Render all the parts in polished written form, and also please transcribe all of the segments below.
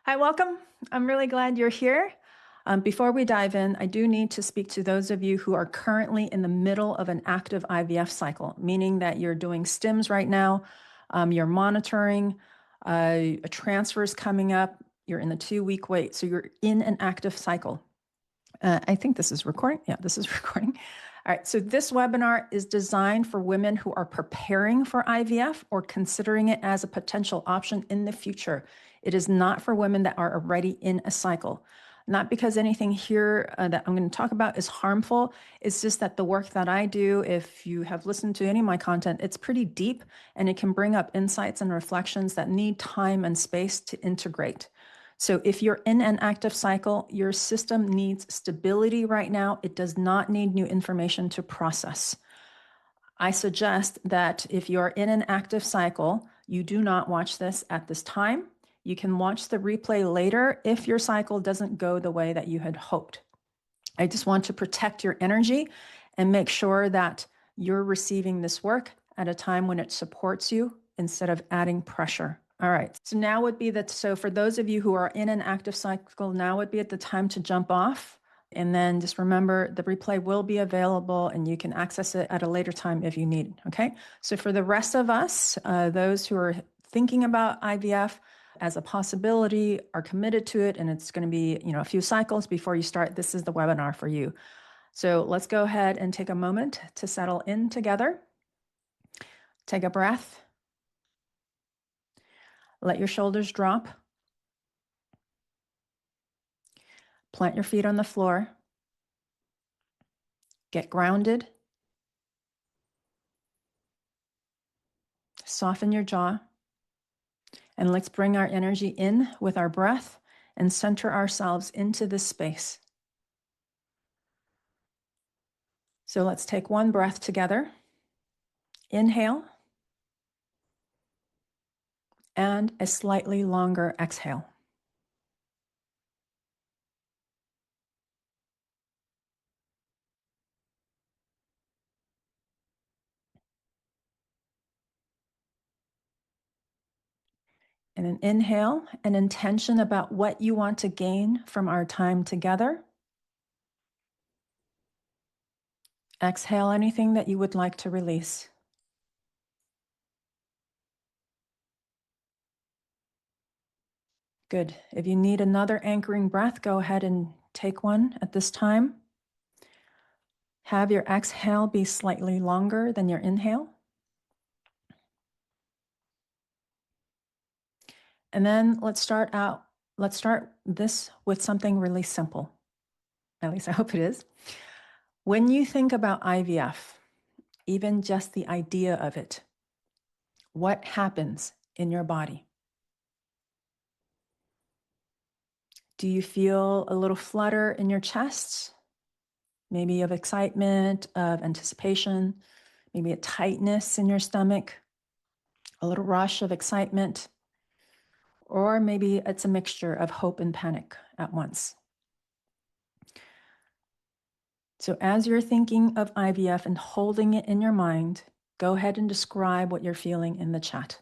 Hi, welcome. I'm really glad you're here. Before we dive in, I do need to speak to those of you who are currently in the middle of an active IVF cycle, meaning that you're doing stims right now, you're monitoring, a transfer is coming up, you're in the 2-week wait, so you're in an active cycle. I think this is recording. Yeah, this is recording. All right, so this webinar is designed for women who are preparing for IVF or considering it as a potential option in the future. It is not for women that are already in a cycle. Not because anything here that I'm going to talk about is harmful. It's just that the work that I do, if you have listened to any of my content, it's pretty deep and it can bring up insights and reflections that need time and space to integrate. So if you're in an active cycle, your system needs stability right now. It does not need new information to process. I suggest that if you're in an active cycle, you do not watch this at this time. You can watch the replay later if your cycle doesn't go the way that you had hoped. I just want to protect your energy and make sure that you're receiving this work at a time when it supports you instead of adding pressure. All right, so now would be that. So for those of you who are in an active cycle, now would be at the time to jump off. And then just remember the replay will be available and you can access it at a later time if you need. Okay, so for the rest of us, those who are thinking about IVF as a possibility, are committed to it, and it's going to be, a few cycles before you start, this is the webinar for you. So let's go ahead and take a moment to settle in together. Take a breath. Let your shoulders drop. Plant your feet on the floor. Get grounded. Soften your jaw. And let's bring our energy in with our breath and center ourselves into this space. So let's take one breath together. Inhale. And a slightly longer exhale. And an inhale, an intention about what you want to gain from our time together. Exhale anything that you would like to release. Good. If you need another anchoring breath, go ahead and take one at this time. Have your exhale be slightly longer than your inhale. And then let's start this with something really simple. At least I hope it is. When you think about IVF, even just the idea of it, what happens in your body? Do you feel a little flutter in your chest? Maybe of excitement, of anticipation, maybe a tightness in your stomach, a little rush of excitement, or maybe it's a mixture of hope and panic at once. So as you're thinking of IVF and holding it in your mind, go ahead and describe what you're feeling in the chat.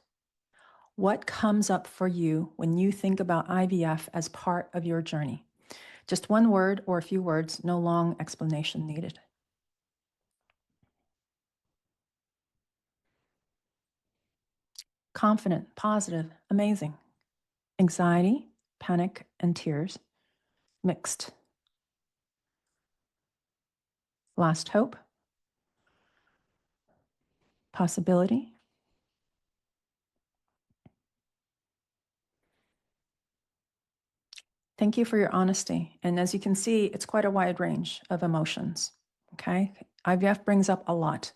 What comes up for you when you think about IVF as part of your journey? Just one word or a few words, no long explanation needed. Confident, positive, amazing. Anxiety, panic, and tears, mixed. Last hope, possibility. Thank you for your honesty. And as you can see, it's quite a wide range of emotions, okay? IVF brings up a lot.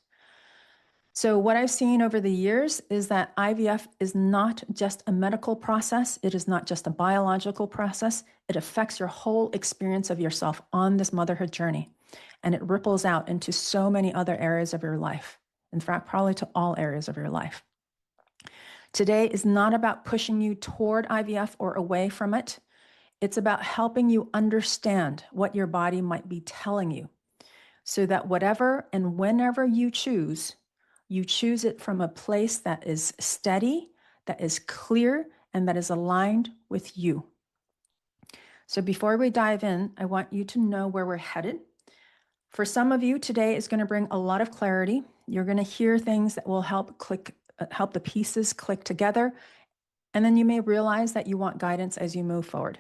So what I've seen over the years is that IVF is not just a medical process. It is not just a biological process. It affects your whole experience of yourself on this motherhood journey. And it ripples out into so many other areas of your life. In fact, probably to all areas of your life. Today is not about pushing you toward IVF or away from it. It's about helping you understand what your body might be telling you so that whatever and whenever you choose it from a place that is steady, that is clear, and that is aligned with you. So before we dive in, I want you to know where we're headed. For some of you, today is going to bring a lot of clarity. You're going to hear things that will help the pieces click together. And then you may realize that you want guidance as you move forward.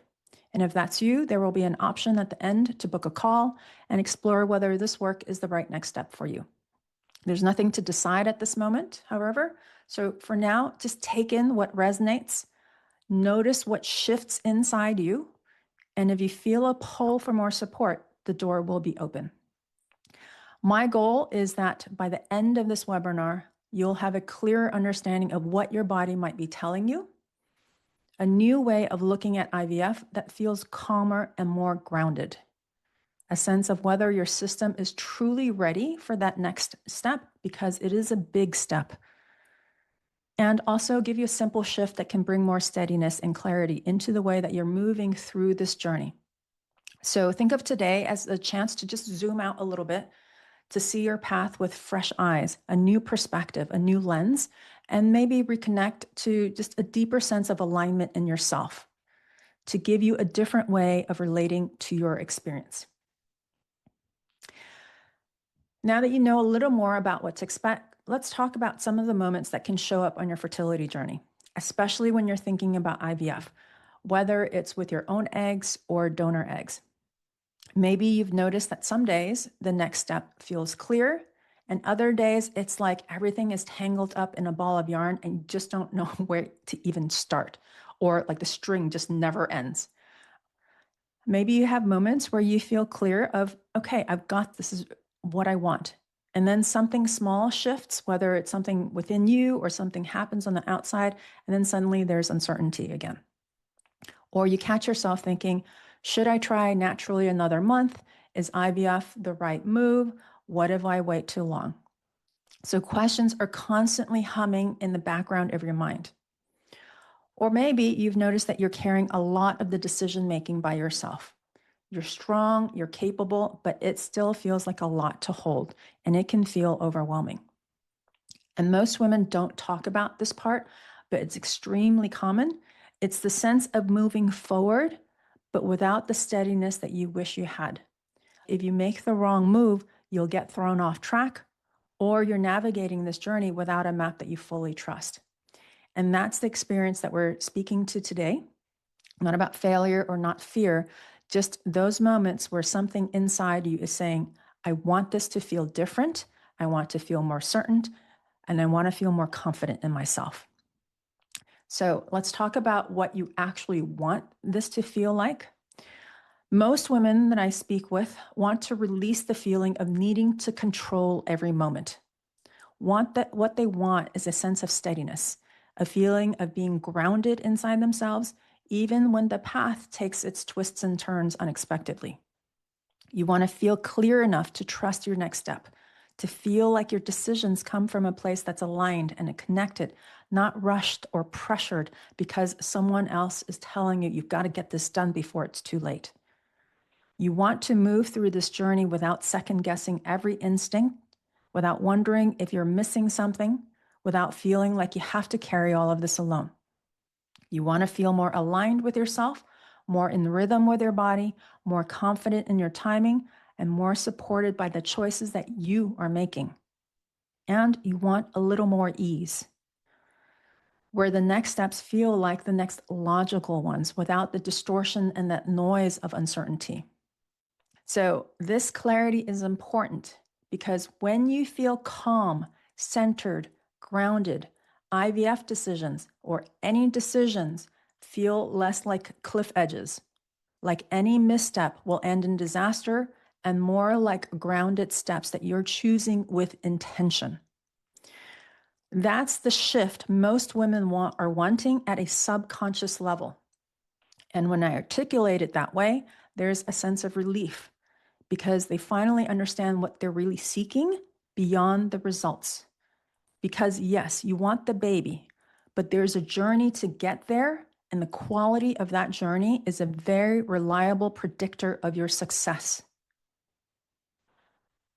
And if that's you, there will be an option at the end to book a call and explore whether this work is the right next step for you. There's nothing to decide at this moment, however. So for now, just take in what resonates, notice what shifts inside you. And if you feel a pull for more support, the door will be open. My goal is that by the end of this webinar, you'll have a clearer understanding of what your body might be telling you, a new way of looking at IVF that feels calmer and more grounded, a sense of whether your system is truly ready for that next step, because it is a big step, and also give you a simple shift that can bring more steadiness and clarity into the way that you're moving through this journey. So think of today as a chance to just zoom out a little bit, to see your path with fresh eyes, a new perspective, a new lens, and maybe reconnect to just a deeper sense of alignment in yourself, to give you a different way of relating to your experience. Now that you know a little more about what to expect, let's talk about some of the moments that can show up on your fertility journey, especially when you're thinking about IVF, whether it's with your own eggs or donor eggs. Maybe you've noticed that some days the next step feels clear, and other days it's like everything is tangled up in a ball of yarn and you just don't know where to even start, or like the string just never ends. Maybe you have moments where you feel clear of, okay, I've got this is what I want. And then something small shifts, whether it's something within you or something happens on the outside, and then suddenly there's uncertainty again. Or you catch yourself thinking, should I try naturally another month? Is IVF the right move? What if I wait too long? So questions are constantly humming in the background of your mind. Or maybe you've noticed that you're carrying a lot of the decision-making by yourself. You're strong, you're capable, but it still feels like a lot to hold, and it can feel overwhelming. And most women don't talk about this part, but it's extremely common. It's the sense of moving forward, but without the steadiness that you wish you had. If you make the wrong move, you'll get thrown off track, or you're navigating this journey without a map that you fully trust. And that's the experience that we're speaking to today. Not about failure or not fear, just those moments where something inside you is saying, I want this to feel different, I want to feel more certain, and I want to feel more confident in myself. So let's talk about what you actually want this to feel like. Most women that I speak with want to release the feeling of needing to control every moment. What they want is a sense of steadiness, a feeling of being grounded inside themselves, even when the path takes its twists and turns unexpectedly. You want to feel clear enough to trust your next step, to feel like your decisions come from a place that's aligned and connected, not rushed or pressured because someone else is telling you you've got to get this done before it's too late. You want to move through this journey without second-guessing every instinct, without wondering if you're missing something, without feeling like you have to carry all of this alone. You want to feel more aligned with yourself, more in rhythm with your body, more confident in your timing, and more supported by the choices that you are making. And you want a little more ease, where the next steps feel like the next logical ones without the distortion and that noise of uncertainty. So this clarity is important because when you feel calm, centered, grounded, IVF decisions or any decisions feel less like cliff edges, like any misstep will end in disaster, and more like grounded steps that you're choosing with intention. That's the shift most women are wanting at a subconscious level. And when I articulate it that way, there's a sense of relief because they finally understand what they're really seeking beyond the results. Because yes, you want the baby, but there's a journey to get there, and the quality of that journey is a very reliable predictor of your success.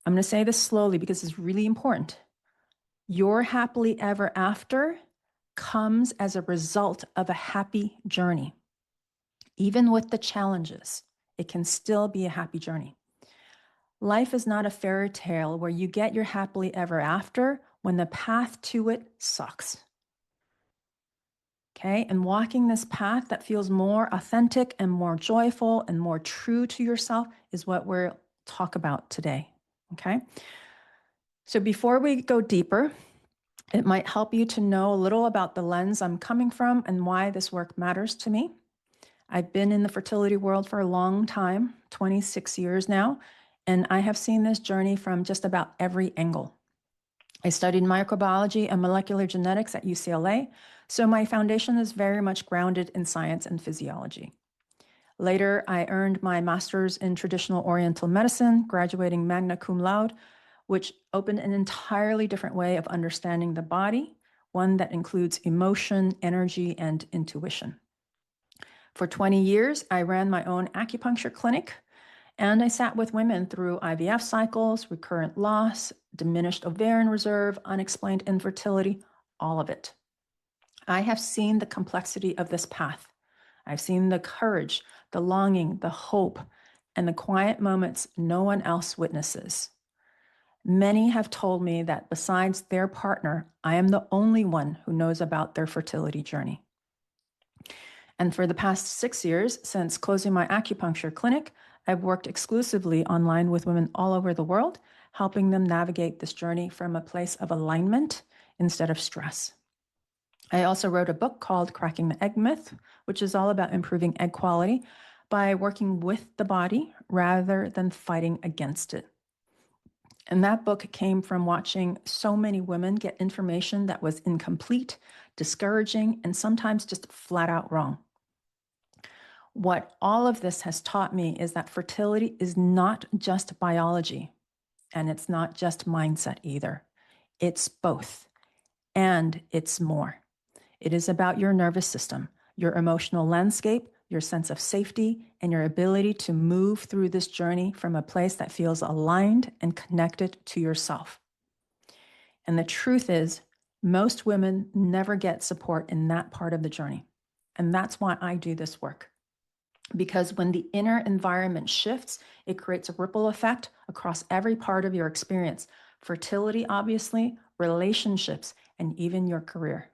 I'm going to say this slowly because it's really important. Your happily ever after comes as a result of a happy journey. Even with the challenges, it can still be a happy journey. Life is not a fairy tale where you get your happily ever after when the path to it sucks. Okay, and walking this path that feels more authentic and more joyful and more true to yourself is what we'll talk about today. Okay, so before we go deeper, it might help you to know a little about the lens I'm coming from and why this work matters to me. I've been in the fertility world for a long time, 26 years now, and I have seen this journey from just about every angle. I studied microbiology and molecular genetics at UCLA, so my foundation is very much grounded in science and physiology. Later, I earned my master's in traditional Oriental medicine, graduating magna cum laude, which opened an entirely different way of understanding the body, one that includes emotion, energy, and intuition. For 20 years, I ran my own acupuncture clinic, and I sat with women through IVF cycles, recurrent loss, diminished ovarian reserve, unexplained infertility, all of it. I have seen the complexity of this path. I've seen the courage, the longing, the hope, and the quiet moments no one else witnesses. Many have told me that besides their partner, I am the only one who knows about their fertility journey. And for the past 6 years, since closing my acupuncture clinic, I've worked exclusively online with women all over the world, helping them navigate this journey from a place of alignment instead of stress. I also wrote a book called Cracking the Egg Myth, which is all about improving egg quality by working with the body rather than fighting against it. And that book came from watching so many women get information that was incomplete, discouraging, and sometimes just flat out wrong. What all of this has taught me is that fertility is not just biology, and it's not just mindset either. It's both, and it's more. It is about your nervous system, your emotional landscape, your sense of safety, and your ability to move through this journey from a place that feels aligned and connected to yourself. And the truth is, most women never get support in that part of the journey. And that's why I do this work. Because when the inner environment shifts, it creates a ripple effect across every part of your experience. Fertility, obviously, relationships, and even your career.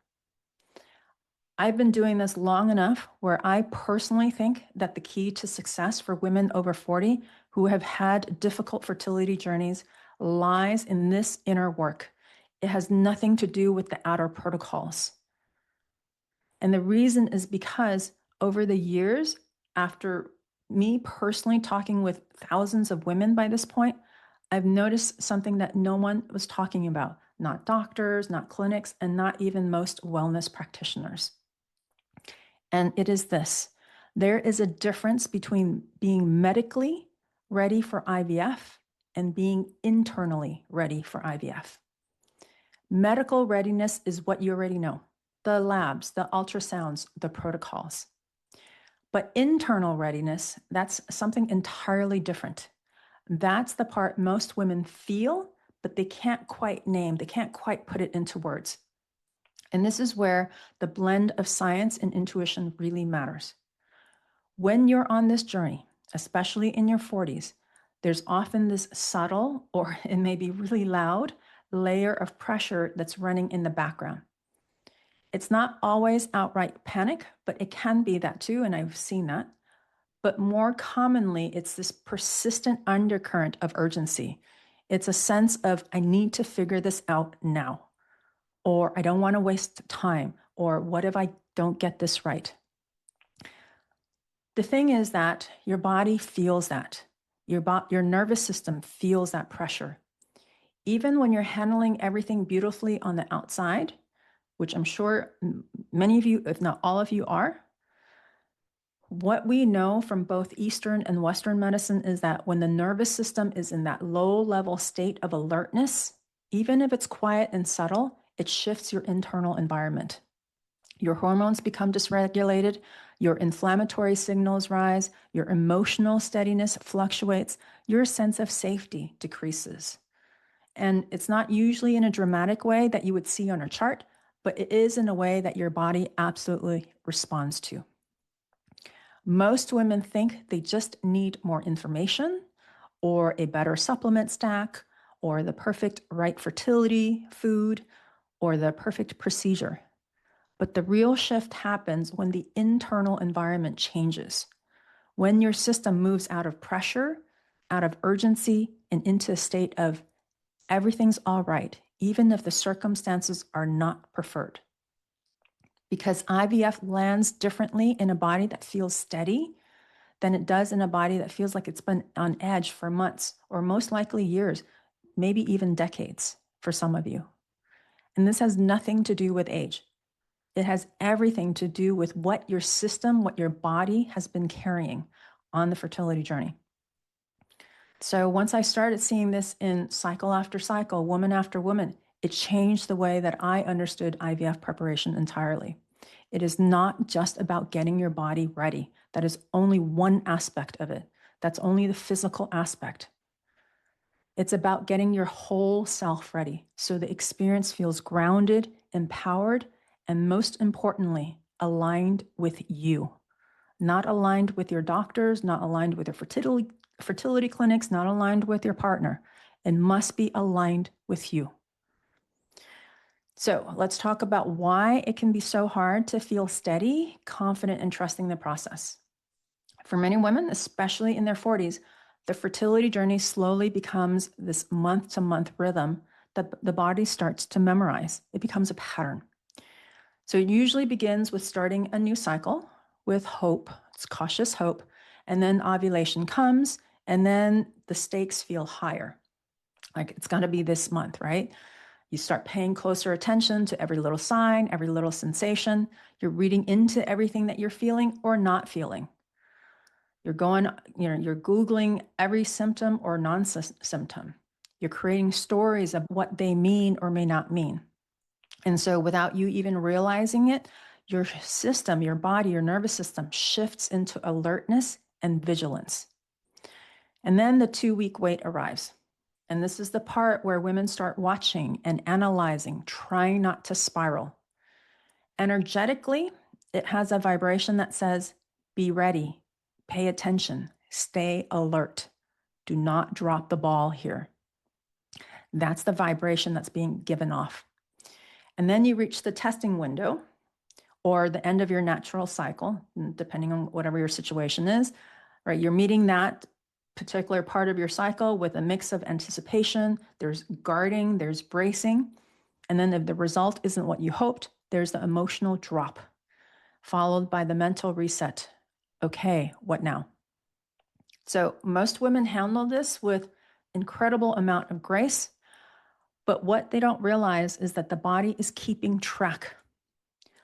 I've been doing this long enough where I personally think that the key to success for women over 40 who have had difficult fertility journeys lies in this inner work. It has nothing to do with the outer protocols. And the reason is because over the years, after me personally talking with thousands of women by this point, I've noticed something that no one was talking about, not doctors, not clinics, and not even most wellness practitioners. And it is this: there is a difference between being medically ready for IVF and being internally ready for IVF. Medical readiness is what you already know: the labs, the ultrasounds, the protocols. But internal readiness, that's something entirely different. That's the part most women feel, but they can't quite name, they can't quite put it into words. And this is where the blend of science and intuition really matters. When you're on this journey, especially in your 40s, there's often this subtle, or it may be really loud, layer of pressure that's running in the background. It's not always outright panic, but it can be that too, and I've seen that. But more commonly, it's this persistent undercurrent of urgency. It's a sense of, I need to figure this out now, or I don't want to waste time, or what if I don't get this right? The thing is that your body feels that. Your nervous system feels that pressure. Even when you're handling everything beautifully on the outside, which I'm sure many of you, if not all of you, are, what we know from both Eastern and Western medicine is that when the nervous system is in that low-level state of alertness, even if it's quiet and subtle, it shifts your internal environment. Your hormones become dysregulated, your inflammatory signals rise, your emotional steadiness fluctuates, your sense of safety decreases. And it's not usually in a dramatic way that you would see on a chart, but it is in a way that your body absolutely responds to. Most women think they just need more information or a better supplement stack or the perfect right fertility food or the perfect procedure. But the real shift happens when the internal environment changes, when your system moves out of pressure, out of urgency, and into a state of everything's all right, even if the circumstances are not preferred. Because IVF lands differently in a body that feels steady than it does in a body that feels like it's been on edge for months, or most likely years, maybe even decades for some of you. And this has nothing to do with age. It has everything to do with what your system, what your body has been carrying on the fertility journey. So once I started seeing this in cycle after cycle, woman after woman, it changed the way that I understood IVF preparation entirely. It is not just about getting your body ready. That is only one aspect of it. That's only the physical aspect. It's about getting your whole self ready so the experience feels grounded, empowered, and most importantly, aligned with you. Not aligned with your doctors, not aligned with your fertility clinics, not aligned with your partner. It must be aligned with you. So let's talk about why it can be so hard to feel steady, confident, and trusting the process. For many women, especially in their 40s, the fertility journey slowly becomes this month-to-month rhythm that the body starts to memorize. It becomes a pattern. So it usually begins with starting a new cycle with hope. It's cautious hope. And then ovulation comes, and then the stakes feel higher. Like it's going to be this month, right? You start paying closer attention to every little sign, every little sensation. You're reading into everything that you're feeling or not feeling. You're Googling every symptom or non-symptom. You're creating stories of what they mean or may not mean. And so without you even realizing it, your system, your body, your nervous system shifts into alertness and vigilance. And then the 2-week wait arrives. And this is the part where women start watching and analyzing, trying not to spiral. Energetically, it has a vibration that says, be ready, pay attention, stay alert. Do not drop the ball here. That's the vibration that's being given off. And then you reach the testing window or the end of your natural cycle, depending on whatever your situation is, right? You're meeting that particular part of your cycle with a mix of anticipation, there's guarding, there's bracing. And then if the result isn't what you hoped, there's the emotional drop, followed by the mental reset. Okay, what now? So most women handle this with incredible amount of grace, but what they don't realize is that the body is keeping track.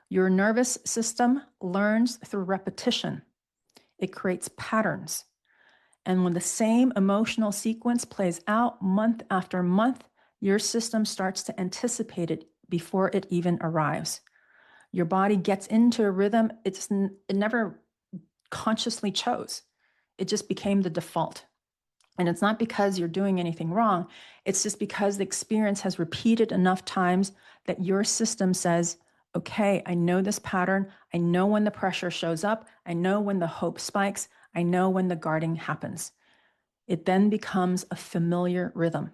Your nervous system learns through repetition. It creates patterns. And when the same emotional sequence plays out month after month, your system starts to anticipate it before it even arrives. Your body gets into a rhythm it never consciously chose. It just became the default. And it's not because you're doing anything wrong. It's just because the experience has repeated enough times that your system says, okay, I know this pattern. I know when the pressure shows up. I know when the hope spikes. I know when the guarding happens. It then becomes a familiar rhythm.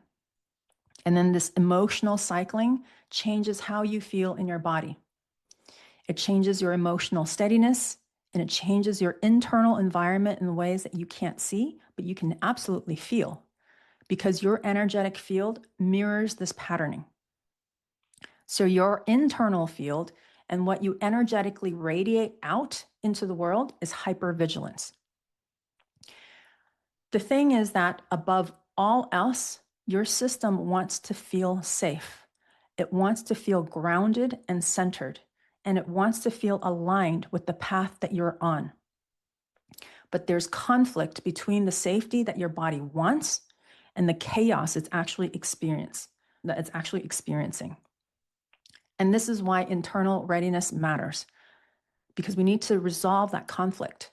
And then this emotional cycling changes how you feel in your body. It changes your emotional steadiness, and it changes your internal environment in ways that you can't see, but you can absolutely feel, because your energetic field mirrors this patterning. So your internal field and what you energetically radiate out into the world is hypervigilance. The thing is that above all else, your system wants to feel safe. It wants to feel grounded and centered, and it wants to feel aligned with the path that you're on. But there's conflict between the safety that your body wants and the chaos it's actually experiencing. And this is why internal readiness matters, because we need to resolve that conflict.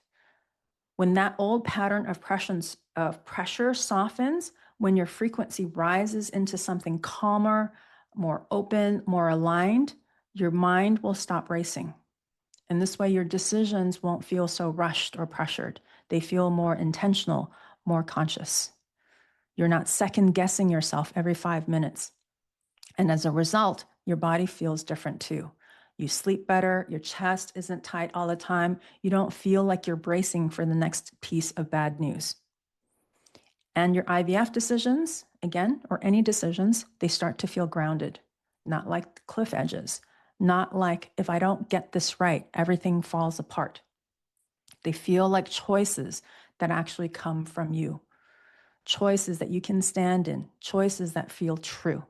When that old pattern of pressure softens, when your frequency rises into something calmer, more open, more aligned, your mind will stop racing. And this way, your decisions won't feel so rushed or pressured. They feel more intentional, more conscious. You're not second guessing yourself every 5 minutes. And as a result, your body feels different too. You sleep better, your chest isn't tight all the time, you don't feel like you're bracing for the next piece of bad news. And your IVF decisions, again, or any decisions, they start to feel grounded, not like cliff edges, not like if I don't get this right, everything falls apart. They feel like choices that actually come from you, choices that you can stand in, choices that feel true.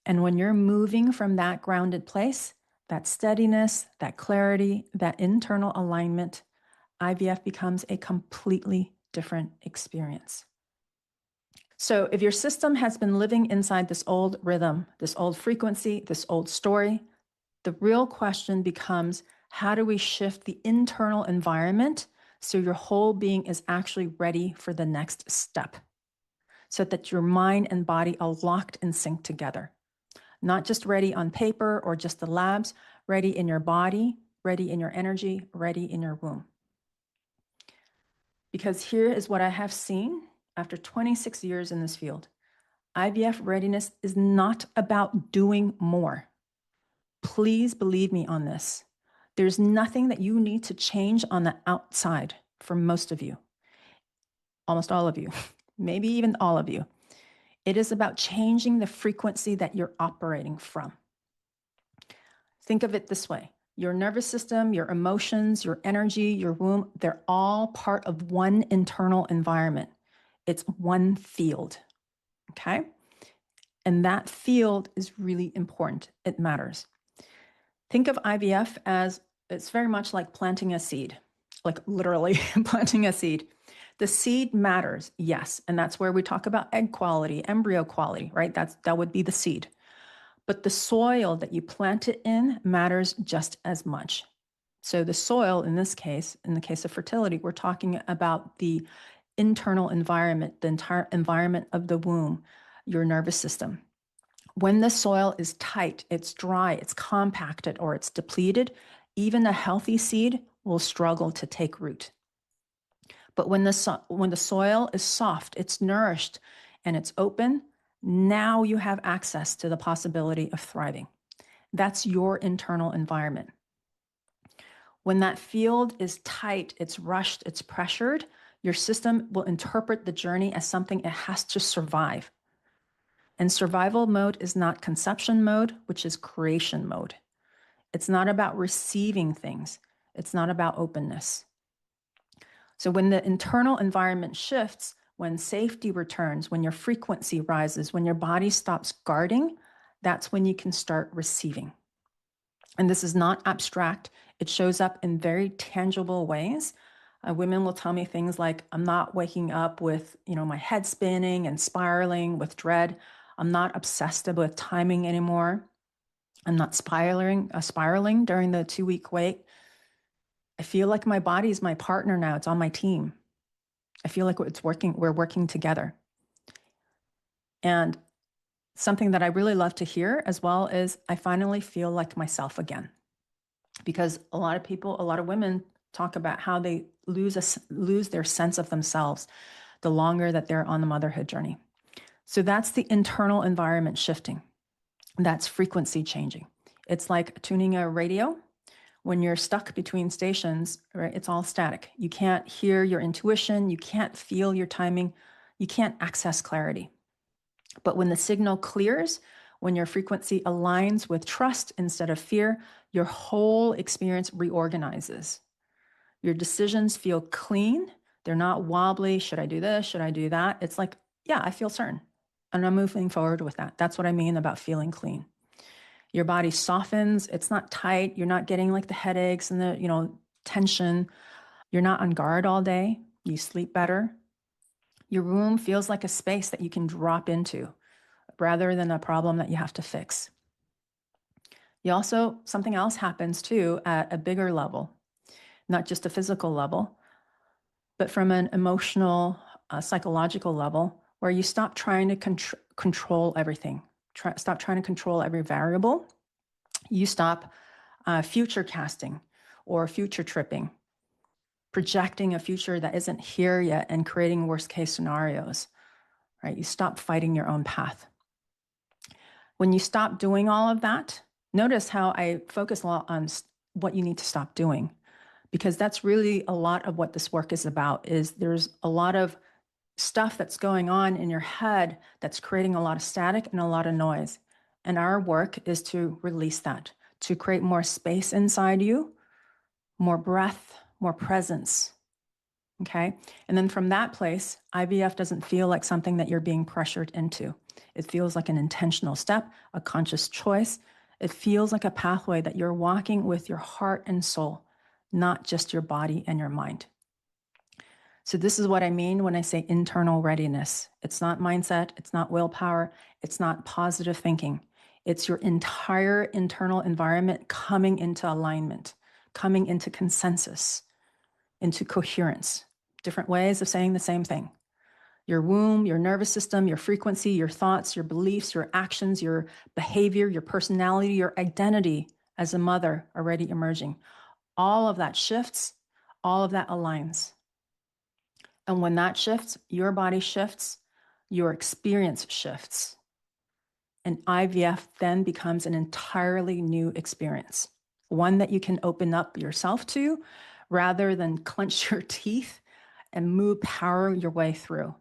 And when you're moving from that grounded place, that steadiness, that clarity, that internal alignment, IVF becomes a completely different experience. So if your system has been living inside this old rhythm, this old frequency, this old story, the real question becomes, how do we shift the internal environment so your whole being is actually ready for the next step, so that your mind and body are locked in sync together? Not just ready on paper or just the labs, ready in your body, ready in your energy, ready in your womb. Because here is what I have seen after 26 years in this field. IVF readiness is not about doing more. Please believe me on this. There's nothing that you need to change on the outside for most of you, almost all of you, maybe even all of you. It is about changing the frequency that you're operating from. Think of it this way. Your nervous system, your emotions, your energy, your womb, they're all part of one internal environment. It's one field, okay? And that field is really important. It matters. Think of IVF as it's very much like planting a seed, like literally planting a seed. The seed matters, yes. And that's where we talk about egg quality, embryo quality, right? That would be the seed. But the soil that you plant it in matters just as much. So the soil, in this case, in the case of fertility, we're talking about the internal environment, the entire environment of the womb, your nervous system. When the soil is tight, it's dry, it's compacted, or it's depleted, even a healthy seed will struggle to take root. But when the soil is soft, it's nourished, and it's open, now you have access to the possibility of thriving. That's your internal environment. When that field is tight, it's rushed, it's pressured, your system will interpret the journey as something it has to survive. And survival mode is not conception mode, which is creation mode. It's not about receiving things. It's not about openness. So when the internal environment shifts, when safety returns, when your frequency rises, when your body stops guarding, that's when you can start receiving. And this is not abstract. It shows up in very tangible ways. Women will tell me things like, I'm not waking up with, my head spinning and spiraling with dread. I'm not obsessed with timing anymore. I'm not spiraling during the 2-week wait. I feel like my body is my partner now. It's on my team. I feel like it's working. We're working together. And something that I really love to hear as well is I finally feel like myself again. Because a lot of women talk about how they lose their sense of themselves the longer that they're on the motherhood journey. So that's the internal environment shifting. That's frequency changing. It's like tuning a radio. When you're stuck between stations, right, it's all static. You can't hear your intuition. You can't feel your timing. You can't access clarity. But when the signal clears, when your frequency aligns with trust instead of fear, your whole experience reorganizes. Your decisions feel clean. They're not wobbly. Should I do this? Should I do that? It's like, yeah, I feel certain. And I'm moving forward with that. That's what I mean about feeling clean. Your body softens. It's not tight. You're not getting like the headaches and the, tension. You're not on guard all day. You sleep better. Your room feels like a space that you can drop into rather than a problem that you have to fix. Something else happens too at a bigger level, not just a physical level, but from an emotional, psychological level, where you stop trying to control everything. Stop trying to control every variable. You stop future casting. or future tripping, projecting a future that isn't here yet and creating worst case scenarios, right? You stop fighting your own path. When you stop doing all of that, notice how I focus a lot on what you need to stop doing, because that's really a lot of what this work is about. Is there's a lot of stuff that's going on in your head that's creating a lot of static and a lot of noise. And our work is to release that, to create more space inside you, more breath, more presence. Okay. And then from that place, IVF doesn't feel like something that you're being pressured into. It feels like an intentional step, a conscious choice. It feels like a pathway that you're walking with your heart and soul, not just your body and your mind. So this is what I mean when I say internal readiness. It's not mindset. It's not willpower. It's not positive thinking. It's your entire internal environment coming into alignment, coming into consensus, into coherence. Different ways of saying the same thing. Your womb, your nervous system, your frequency, your thoughts, your beliefs, your actions, your behavior, your personality, your identity as a mother already emerging. All of that shifts, all of that aligns. And when that shifts, your body shifts, your experience shifts. And IVF then becomes an entirely new experience, one that you can open up yourself to rather than clench your teeth and power your way through.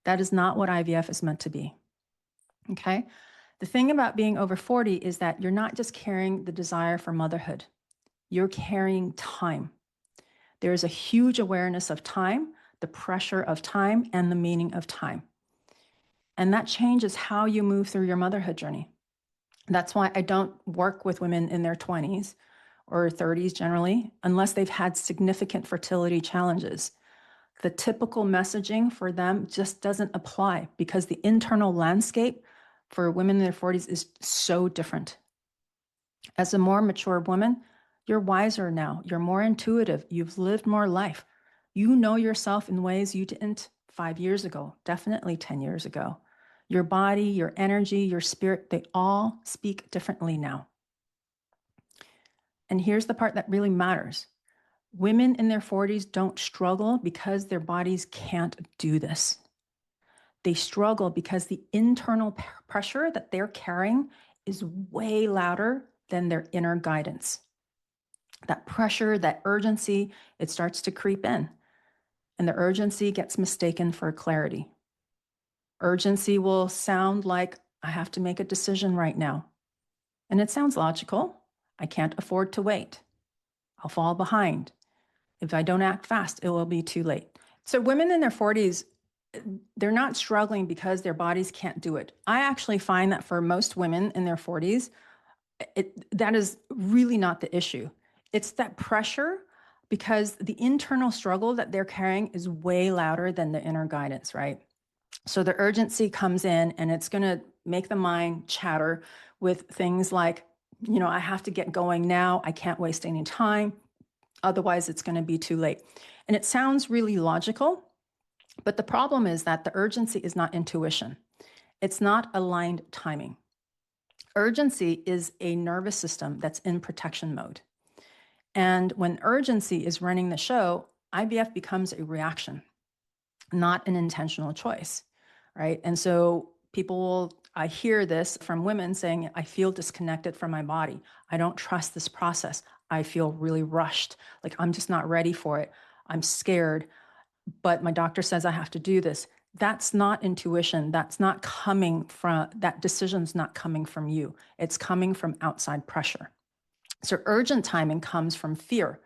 That is not what IVF is meant to be. Okay? The thing about being over 40 is that you're not just carrying the desire for motherhood, you're carrying time. There's a huge awareness of time, the pressure of time, and the meaning of time. And that changes how you move through your motherhood journey. That's why I don't work with women in their 20s or 30s generally, unless they've had significant fertility challenges. The typical messaging for them just doesn't apply because the internal landscape for women in their 40s is so different. As a more mature woman, you're wiser now. You're more intuitive. You've lived more life. You know yourself in ways you didn't 5 years ago, definitely 10 years ago. Your body, your energy, your spirit, they all speak differently now. And here's the part that really matters. Women in their 40s don't struggle because their bodies can't do this. They struggle because the internal pressure that they're carrying is way louder than their inner guidance. That pressure, that urgency, it starts to creep in. And the urgency gets mistaken for clarity. Urgency will sound like, I have to make a decision right now. And it sounds logical. I can't afford to wait. I'll fall behind. If I don't act fast, it will be too late. So women in their 40s, they're not struggling because their bodies can't do it. I actually find that for most women in their 40s, that is really not the issue. It's that pressure because the internal struggle that they're carrying is way louder than the inner guidance, right? So the urgency comes in and it's going to make the mind chatter with things like, I have to get going now. I can't waste any time. Otherwise, it's going to be too late. And it sounds really logical, but the problem is that the urgency is not intuition. It's not aligned timing. Urgency is a nervous system that's in protection mode. And when urgency is running the show, IVF becomes a reaction, not an intentional choice, right? And so I hear this from women saying, I feel disconnected from my body. I don't trust this process. I feel really rushed. Like I'm just not ready for it. I'm scared, but my doctor says I have to do this. That's not intuition. That decision's not coming from you. It's coming from outside pressure. So urgent timing comes from fear,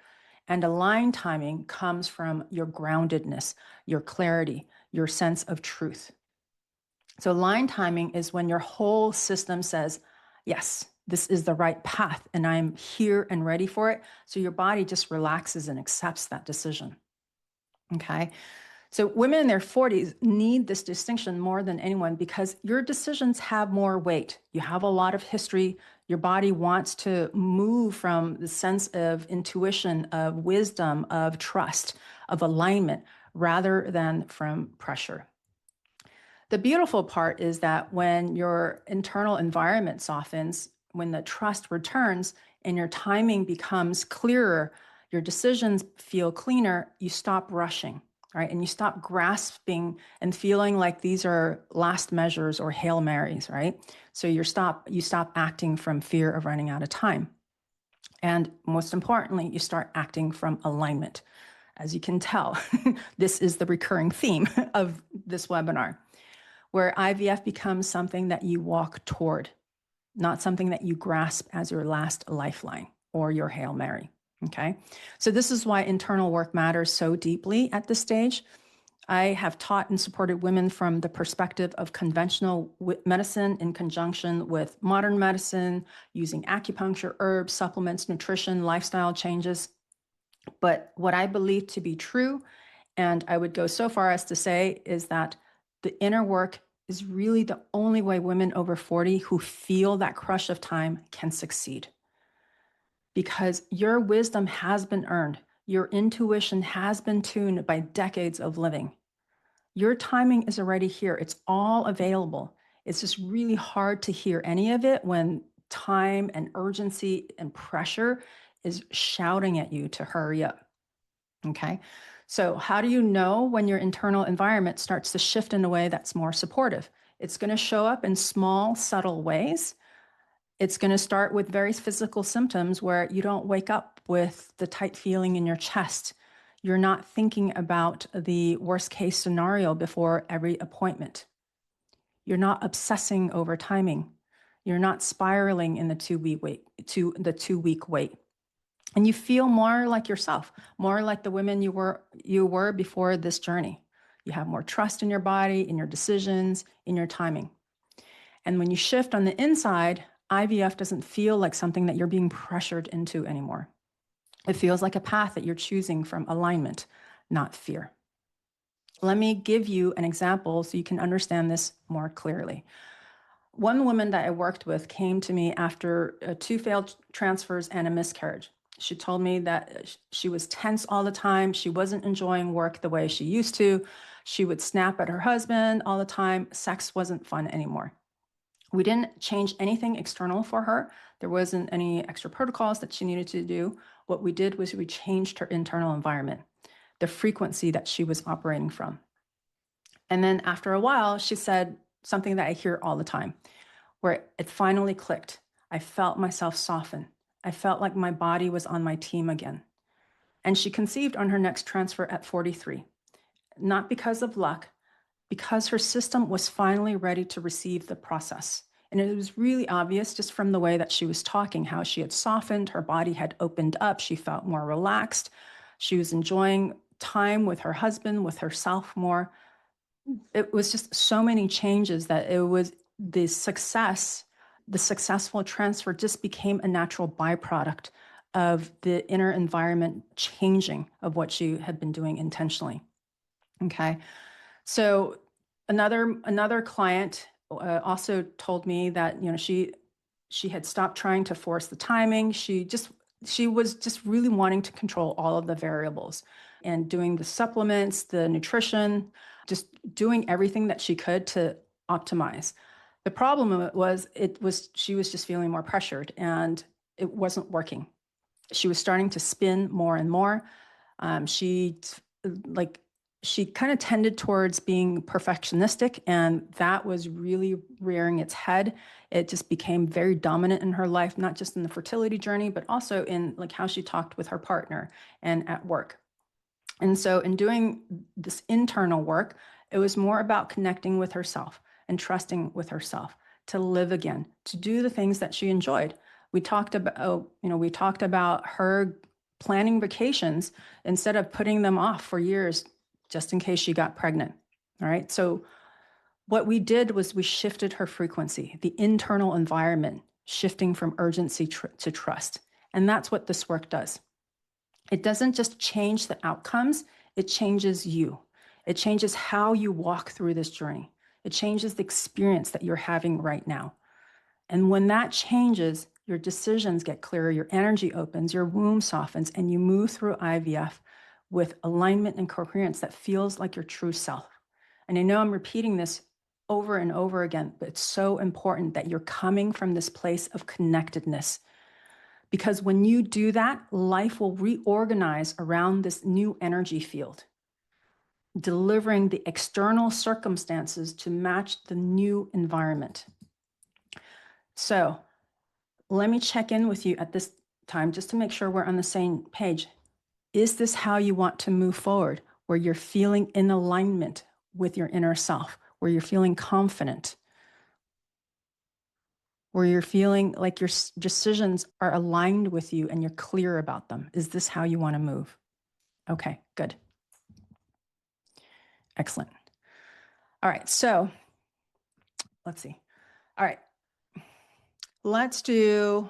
and aligned timing comes from your groundedness, your clarity, your sense of truth. So aligned timing is when your whole system says, yes, this is the right path and I'm here and ready for it. So your body just relaxes and accepts that decision. Okay. So women in their 40s need this distinction more than anyone because your decisions have more weight. You have a lot of history. Your body wants to move from the sense of intuition, of wisdom, of trust, of alignment, rather than from pressure. The beautiful part is that when your internal environment softens, when the trust returns and your timing becomes clearer, your decisions feel cleaner, you stop rushing, right? And you stop grasping and feeling like these are last measures or Hail Marys, right? So you stop acting from fear of running out of time. And most importantly, you start acting from alignment. As you can tell, this is the recurring theme of this webinar, where IVF becomes something that you walk toward, not something that you grasp as your last lifeline or your Hail Mary. Okay. So this is why internal work matters so deeply at this stage. I have taught and supported women from the perspective of conventional medicine in conjunction with modern medicine, using acupuncture, herbs, supplements, nutrition, lifestyle changes. But what I believe to be true, and I would go so far as to say, is that the inner work is really the only way women over 40 who feel that crush of time can succeed. Because your wisdom has been earned, your intuition has been tuned by decades of living. Your timing is already here. It's all available. It's just really hard to hear any of it when time and urgency and pressure is shouting at you to hurry up. Okay. So how do you know when your internal environment starts to shift in a way that's more supportive? It's going to show up in small, subtle ways. It's going to start with very physical symptoms where you don't wake up with the tight feeling in your chest. You're not thinking about the worst case scenario before every appointment. You're not obsessing over timing. You're not spiraling in the 2-week wait. And you feel more like yourself, more like the women you were before this journey. You have more trust in your body, in your decisions, in your timing. And when you shift on the inside, IVF doesn't feel like something that you're being pressured into anymore. It feels like a path that you're choosing from alignment, not fear. Let me give you an example so you can understand this more clearly. One woman that I worked with came to me after 2 failed transfers and a miscarriage. She told me that she was tense all the time. She wasn't enjoying work the way she used to. She would snap at her husband all the time. Sex wasn't fun anymore. We didn't change anything external for her. There wasn't any extra protocols that she needed to do. What we did was we changed her internal environment, the frequency that she was operating from. And then after a while, she said something that I hear all the time, where it finally clicked. I felt myself soften. I felt like my body was on my team again. And she conceived on her next transfer at 43, not because of luck, because her system was finally ready to receive the process. And it was really obvious just from the way that she was talking, how she had softened, her body had opened up, she felt more relaxed. She was enjoying time with her husband, with herself more. It was just so many changes that it was the successful transfer just became a natural byproduct of the inner environment changing of what she had been doing intentionally. Okay. So another client also told me that, she had stopped trying to force the timing. She was just really wanting to control all of the variables and doing the supplements, the nutrition, just doing everything that she could to optimize. The problem she was just feeling more pressured and it wasn't working. She was starting to spin more and more. She kind of tended towards being perfectionistic, and that was really rearing its head. It just became very dominant in her life, not just in the fertility journey, but also in like how she talked with her partner and at work. And so in doing this internal work, it was more about connecting with herself and trusting with herself to live again, to do the things that she enjoyed. We talked about her planning vacations instead of putting them off for years just in case she got pregnant. All right. So what we did was we shifted her frequency, the internal environment, shifting from urgency to trust. And that's what this work does. It doesn't just change the outcomes, it changes you. It changes how you walk through this journey. It changes the experience that you're having right now. And when that changes, your decisions get clearer, your energy opens, your womb softens, and you move through IVF with alignment and coherence that feels like your true self. And I know I'm repeating this over and over again, but it's so important that you're coming from this place of connectedness Because when you do that, life will reorganize around this new energy field, delivering the external circumstances to match the new environment. So let me check in with you at this time just to make sure we're on the same page. Is this how you want to move forward, where you're feeling in alignment with your inner self, where you're feeling confident, where you're feeling like your decisions are aligned with you and you're clear about them? Is this how you want to move? Okay, good. Excellent. All right, so let's see. All right, let's do,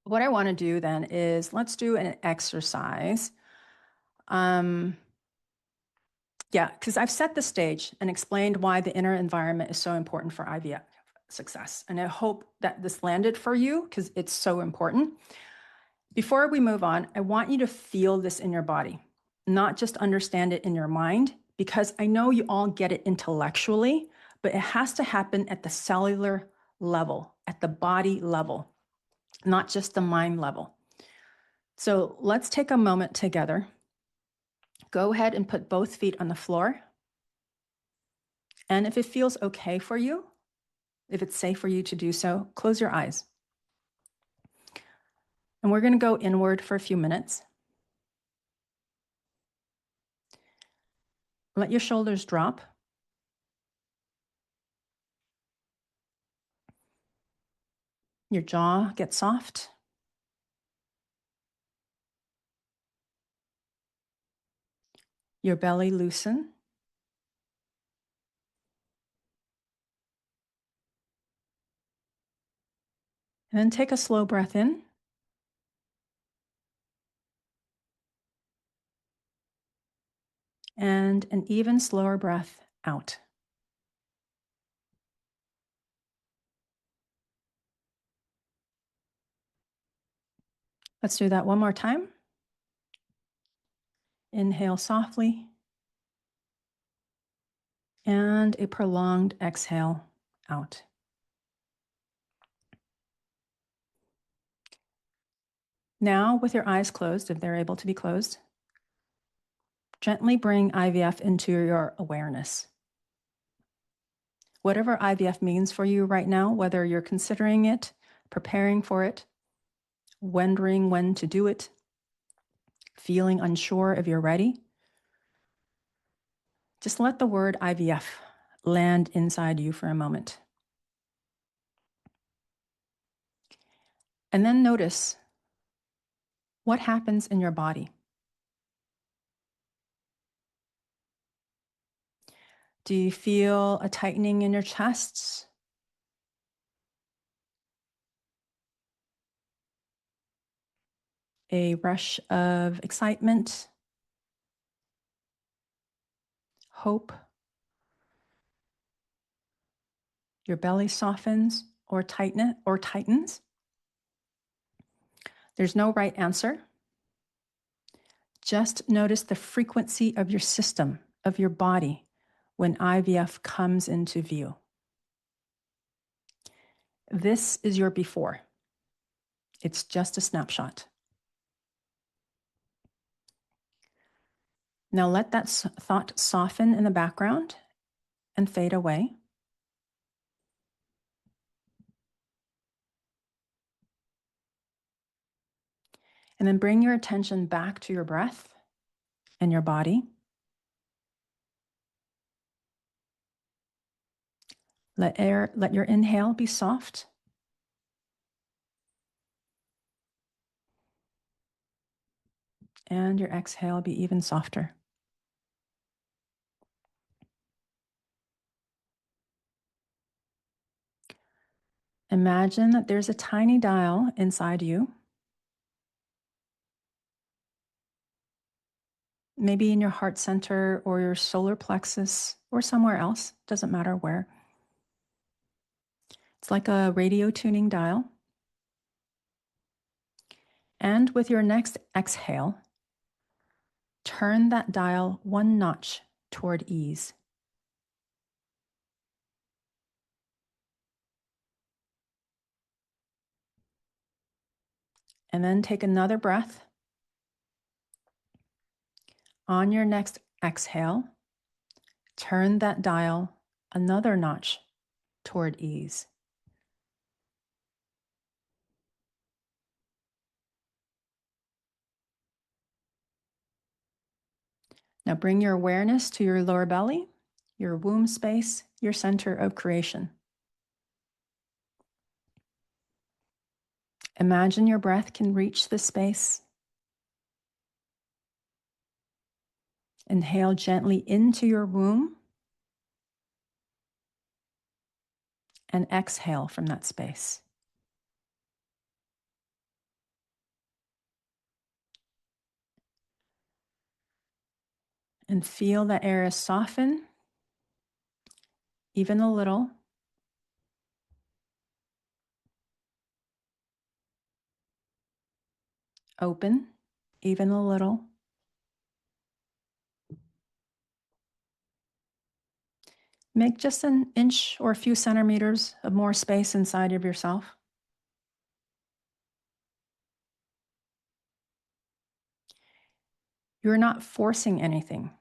what I want to do then is let's do an exercise. Yeah, because I've set the stage and explained why the inner environment is so important for IVF success. And I hope that this landed for you because it's so important. Before we move on, I want you to feel this in your body, not just understand it in your mind, because I know you all get it intellectually, but it has to happen at the cellular level, at the body level, not just the mind level. So let's take a moment together. Go ahead and put both feet on the floor. And if it feels okay for you, if it's safe for you to do so, close your eyes. And we're going to go inward for a few minutes. Let your shoulders drop. Your jaw get soft. Your belly loosen. And then take a slow breath in. And an even slower breath out. Let's do that one more time. Inhale softly. And a prolonged exhale out. Now, with your eyes closed, if they're able to be closed, gently bring IVF into your awareness. Whatever IVF means for you right now, whether you're considering it, preparing for it, wondering when to do it, feeling unsure if you're ready, just let the word IVF land inside you for a moment. And then notice what happens in your body. Do you feel a tightening in your chest? A rush of excitement, hope? Your belly softens or tightens? There's no right answer. Just notice the frequency of your system, of your body, when IVF comes into view. This is your before. It's just a snapshot. Now let that thought soften in the background and fade away. And then bring your attention back to your breath and your body. Let your inhale be soft. And your exhale be even softer. Imagine that there's a tiny dial inside you, maybe in your heart center or your solar plexus or somewhere else, doesn't matter where. It's like a radio tuning dial. And with your next exhale, turn that dial one notch toward ease. And then take another breath. On your next exhale, turn that dial another notch toward ease. Now bring your awareness to your lower belly, your womb space, your center of creation. Imagine your breath can reach this space. Inhale gently into your womb and exhale from that space. And feel the air soften, even a little. Open, even a little. Make just an inch or a few centimeters of more space inside of yourself. You're not forcing anything.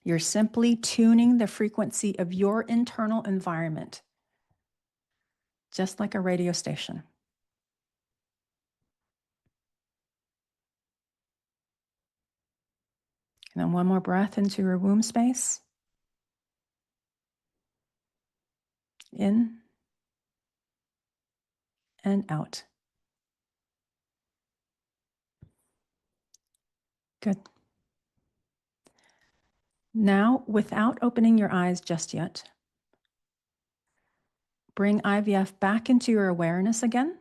You're simply tuning the frequency of your internal environment, just like a radio station. And then one more breath into your womb space. In and out. Good. Now, without opening your eyes just yet, bring IVF back into your awareness again.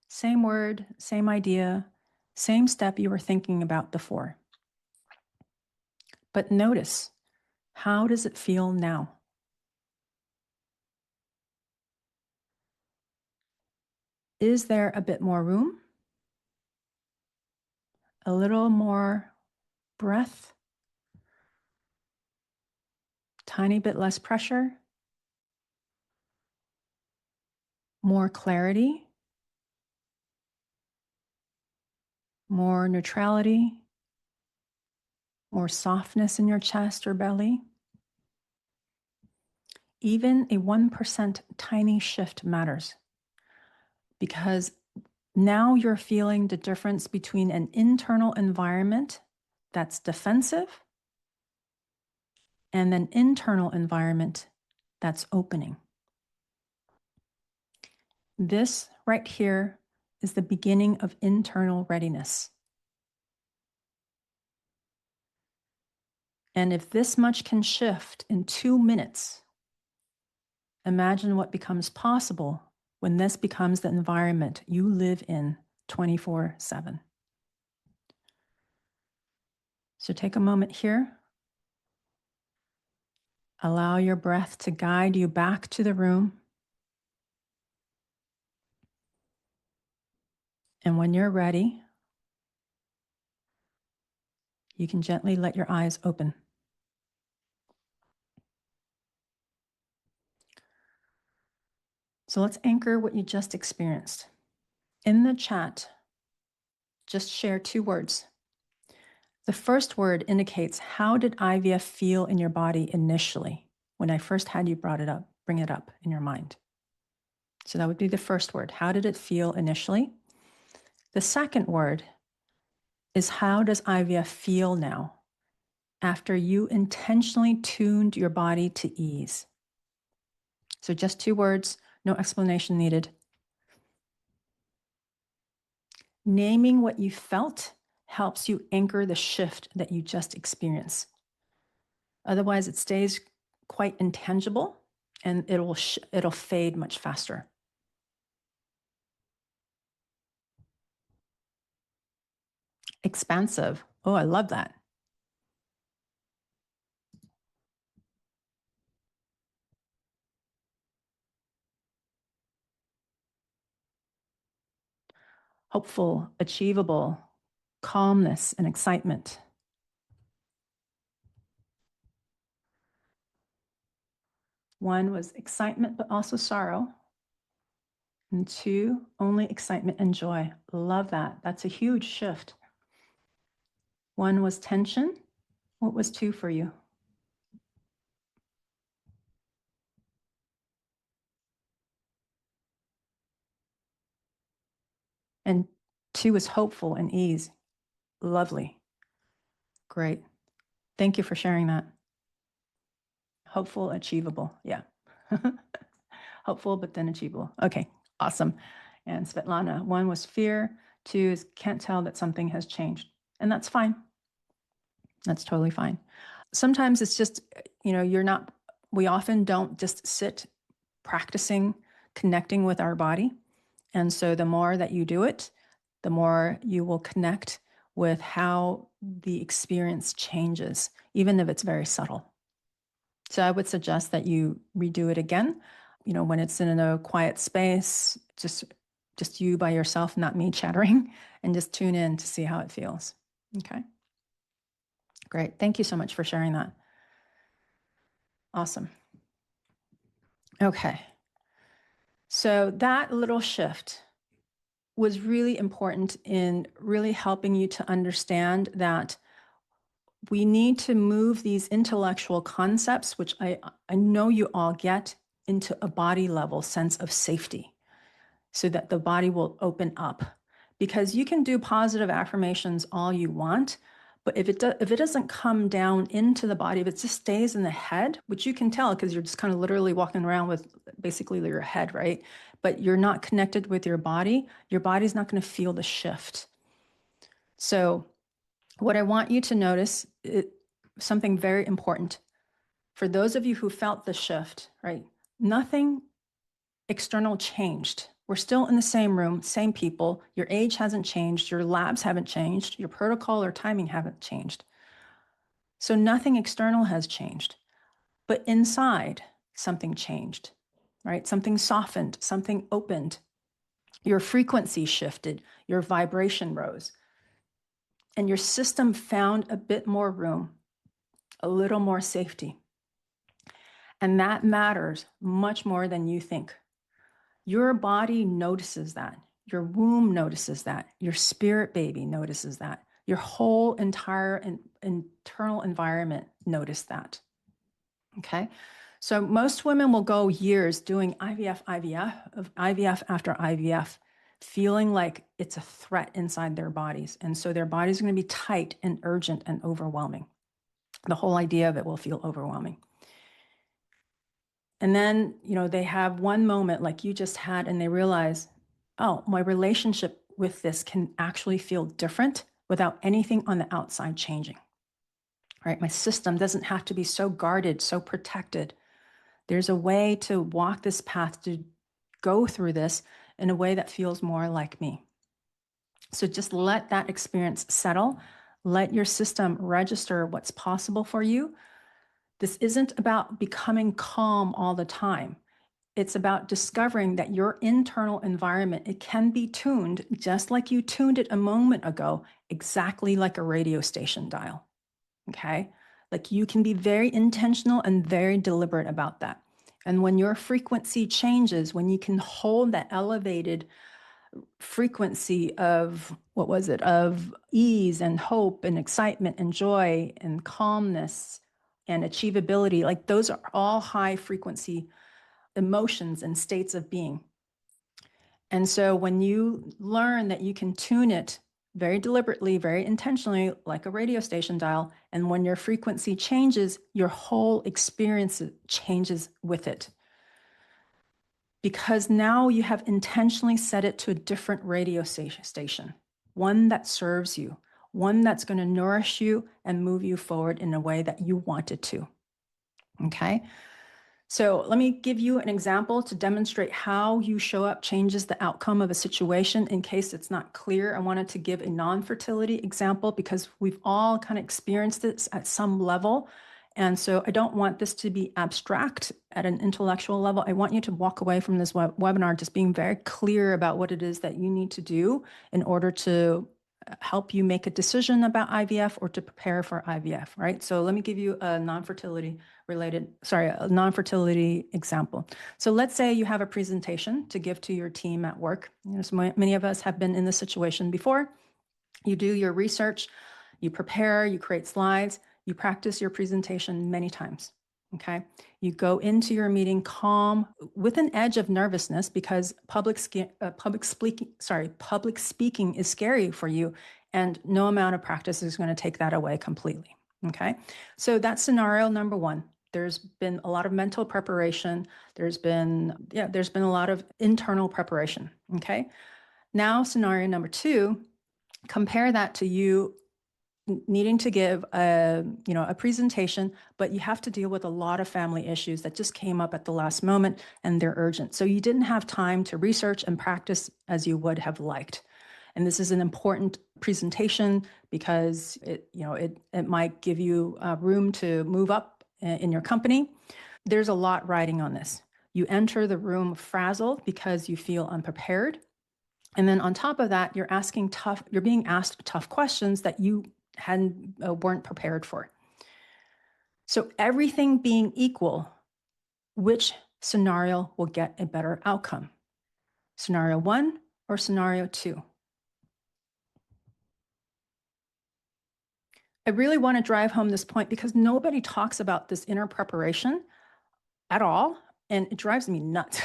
Same word, same idea, same step you were thinking about before. But notice, how does it feel now? Is there a bit more room? A little more breath? Tiny bit less pressure? More clarity? More neutrality? More softness in your chest or belly? Even a 1% tiny shift matters, because now you're feeling the difference between an internal environment that's defensive and an internal environment that's opening. This right here is the beginning of internal readiness. And if this much can shift in 2 minutes, imagine what becomes possible when this becomes the environment you live in 24/7. So take a moment here. Allow your breath to guide you back to the room. And when you're ready, you can gently let your eyes open. So let's anchor what you just experienced. In the chat, just share 2 words. The first word indicates, how did IVF feel in your body initially when I first had you bring it up in your mind? So that would be the first word. How did it feel initially? The second word is, how does IVF feel now after you intentionally tuned your body to ease? So just 2 words, no explanation needed. Naming what you felt helps you anchor the shift that you just experienced. Otherwise, it stays quite intangible and it'll fade much faster. Expansive. Oh, I love that. Hopeful, achievable, calmness and excitement. 1 was excitement, but also sorrow. And 2, only excitement and joy. Love that. That's a huge shift. 1 was tension. What was 2 for you? And 2 was hopeful and ease. Lovely. Great. Thank you for sharing that. Hopeful, achievable. Yeah. Hopeful, but then achievable. Okay, awesome. And Svetlana, 1 was fear. 2 is can't tell that something has changed. And that's fine. That's totally fine. Sometimes it's just, we often don't just sit practicing connecting with our body. And so the more that you do it, the more you will connect with how the experience changes, even if it's very subtle. So I would suggest that you redo it again, when it's in a quiet space, just you by yourself, not me chattering, and just tune in to see how it feels. Okay. Great. Thank you so much for sharing that. Awesome. Okay. So that little shift was really important in really helping you to understand that we need to move these intellectual concepts, which I know you all get, into a body level sense of safety so that the body will open up. Because you can do positive affirmations all you want, but if it doesn't come down into the body, if it just stays in the head, which you can tell because you're just kind of literally walking around with basically your head, right? But you're not connected with your body's not going to feel the shift. So what I want you to notice is something very important. For those of you who felt the shift, right? Nothing external changed. We're still in the same room, same people. Your age hasn't changed. Your labs haven't changed. Your protocol or timing haven't changed. So nothing external has changed. But inside, something changed, right? Something softened, something opened. Your frequency shifted, your vibration rose, and your system found a bit more room, a little more safety. And that matters much more than you think. Your body notices that. Your womb notices that. Your spirit baby notices that. Your whole entire internal environment noticed that. Okay? So most women will go years doing IVF after IVF, feeling like it's a threat inside their bodies. And so their body's going to be tight and urgent and overwhelming. The whole idea of it will feel overwhelming. And then, they have one moment like you just had, and they realize, oh, my relationship with this can actually feel different without anything on the outside changing. Right? My system doesn't have to be so guarded, so protected. There's a way to walk this path, to go through this in a way that feels more like me. So just let that experience settle. Let your system register what's possible for you. This isn't about becoming calm all the time. It's about discovering that your internal environment, it can be tuned just like you tuned it a moment ago, exactly like a radio station dial. Okay? Like you can be very intentional and very deliberate about that. And when your frequency changes, when you can hold that elevated frequency of, of ease and hope and excitement and joy and calmness and achievability, like those are all high frequency emotions and states of being. And so when you learn that you can tune it very deliberately, very intentionally, like a radio station dial, and when your frequency changes, your whole experience changes with it. Because now you have intentionally set it to a different radio station, one that serves you, one that's going to nourish you and move you forward in a way that you want it to. Okay? So let me give you an example to demonstrate how you show up changes the outcome of a situation. In case it's not clear, I wanted to give a non-fertility example because we've all kind of experienced this at some level. And so I don't want this to be abstract at an intellectual level. I want you to walk away from this webinar just being very clear about what it is that you need to do in order to help you make a decision about IVF or to prepare for IVF, right? So let me give you a non-fertility example. So let's say you have a presentation to give to your team at work. So many of us have been in this situation before. You do your research, you prepare, you create slides, you practice your presentation many times. Okay. You go into your meeting calm with an edge of nervousness because public speaking is scary for you, and no amount of practice is going to take that away completely. Okay. So that's scenario number one. There's been a lot of mental preparation. There's been a lot of internal preparation. Okay. Now, scenario number two, compare that to you needing to give a presentation, but you have to deal with a lot of family issues that just came up at the last moment and they're urgent. So you didn't have time to research and practice as you would have liked. And this is an important presentation because it might give you room to move up in your company. There's a lot riding on this. You enter the room frazzled because you feel unprepared. And then on top of that, you're being asked tough questions that you weren't prepared for. So everything being equal, which scenario will get a better outcome? Scenario one or scenario two? I really want to drive home this point because nobody talks about this inner preparation at all. And it drives me nuts,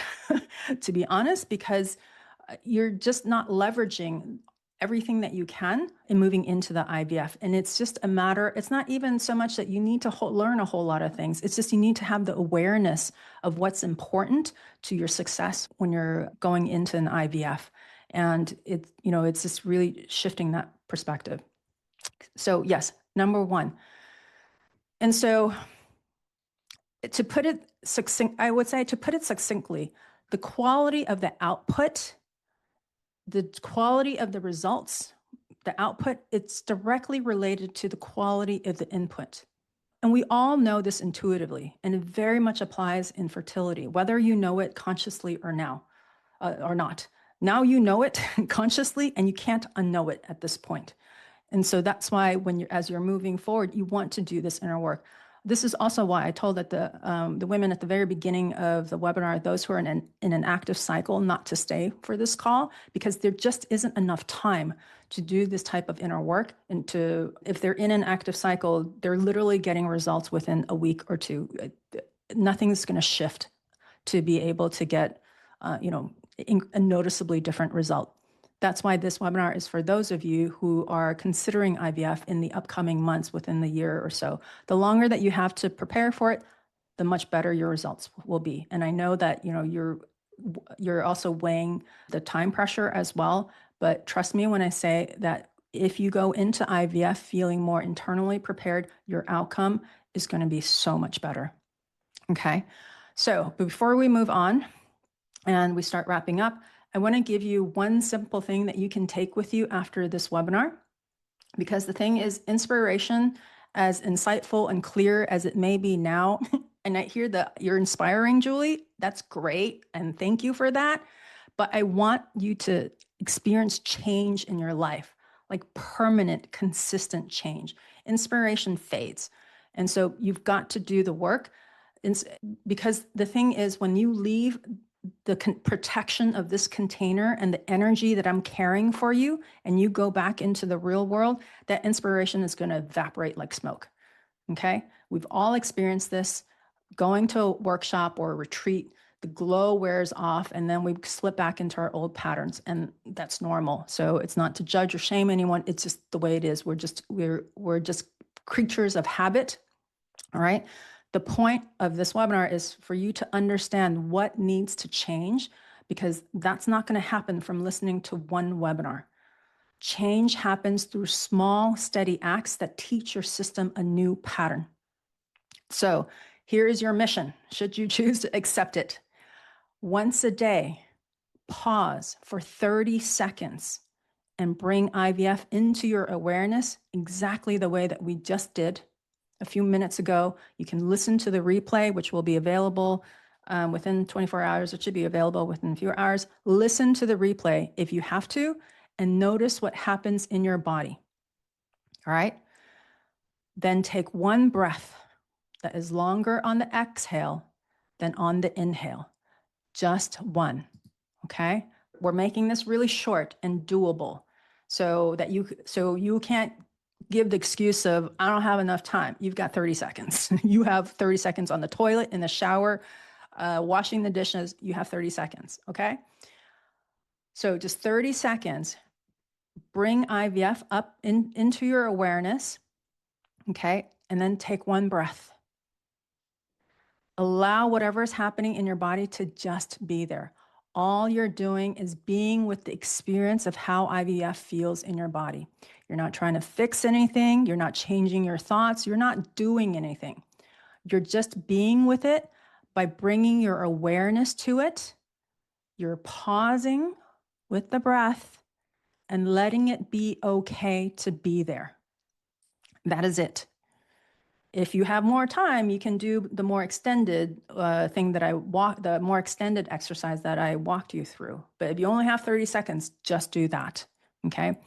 to be honest, because you're just not leveraging everything that you can in moving into the IVF. And it's just a matter, it's not even so much that you need to learn a whole lot of things. It's just you need to have the awareness of what's important to your success when you're going into an IVF. And it's just really shifting that perspective. So yes, number one. And so to put it succinctly, the quality of the output, the quality of the results, the output, it's directly related to the quality of the input. And we all know this intuitively, and it very much applies in fertility, whether you know it consciously or not. Now you know it consciously, and you can't unknow it at this point. And so that's why as you're moving forward, you want to do this inner work. This is also why I told the women at the very beginning of the webinar, those who are in an active cycle, not to stay for this call, because there just isn't enough time to do this type of inner work. And if they're in an active cycle, they're literally getting results within a week or two. Nothing's going to shift to be able to get, a noticeably different result. That's why this webinar is for those of you who are considering IVF in the upcoming months within the year or so. The longer that you have to prepare for it, the much better your results will be. And I know that you're also weighing the time pressure as well, but trust me when I say that if you go into IVF feeling more internally prepared, your outcome is going to be so much better. Okay, so before we move on and we start wrapping up, I want to give you one simple thing that you can take with you after this webinar, because the thing is, inspiration, as insightful and clear as it may be now, and I hear that you're inspiring, Julie, that's great, and thank you for that, but I want you to experience change in your life, like permanent, consistent change. Inspiration fades, and so you've got to do the work, because the thing is, when you leave the protection of this container and the energy that I'm carrying for you, and you go back into the real world, that inspiration is going to evaporate like smoke. Okay. We've all experienced this. Going to a workshop or a retreat, the glow wears off, and then we slip back into our old patterns, and that's normal. So it's not to judge or shame anyone. It's just the way it is. We're just creatures of habit. All right. The point of this webinar is for you to understand what needs to change, because that's not going to happen from listening to one webinar. Change happens through small, steady acts that teach your system a new pattern. So here is your mission, should you choose to accept it. Once a day, pause for 30 seconds and bring IVF into your awareness exactly the way that we just did a few minutes ago. You can listen to the replay, which will be available within 24 hours. It should be available within a few hours. Listen to the replay if you have to, and notice what happens in your body. All right? Then take one breath that is longer on the exhale than on the inhale. Just one. Okay? We're making this really short and doable so you can't give the excuse of, I don't have enough time. You've got 30 seconds. You have 30 seconds on the toilet, in the shower, washing the dishes. You have 30 seconds. Okay? So just 30 seconds. Bring IVF up into your awareness. Okay? And then take one breath. Allow whatever is happening in your body to just be there. All you're doing is being with the experience of how IVF feels in your body. You're not trying to fix anything. You're not changing your thoughts. You're not doing anything. You're just being with it by bringing your awareness to it. You're pausing with the breath and letting it be okay to be there. That is it. If you have more time, you can do the more extended the more extended exercise that I walked you through. But if you only have 30 seconds, just do that, okay?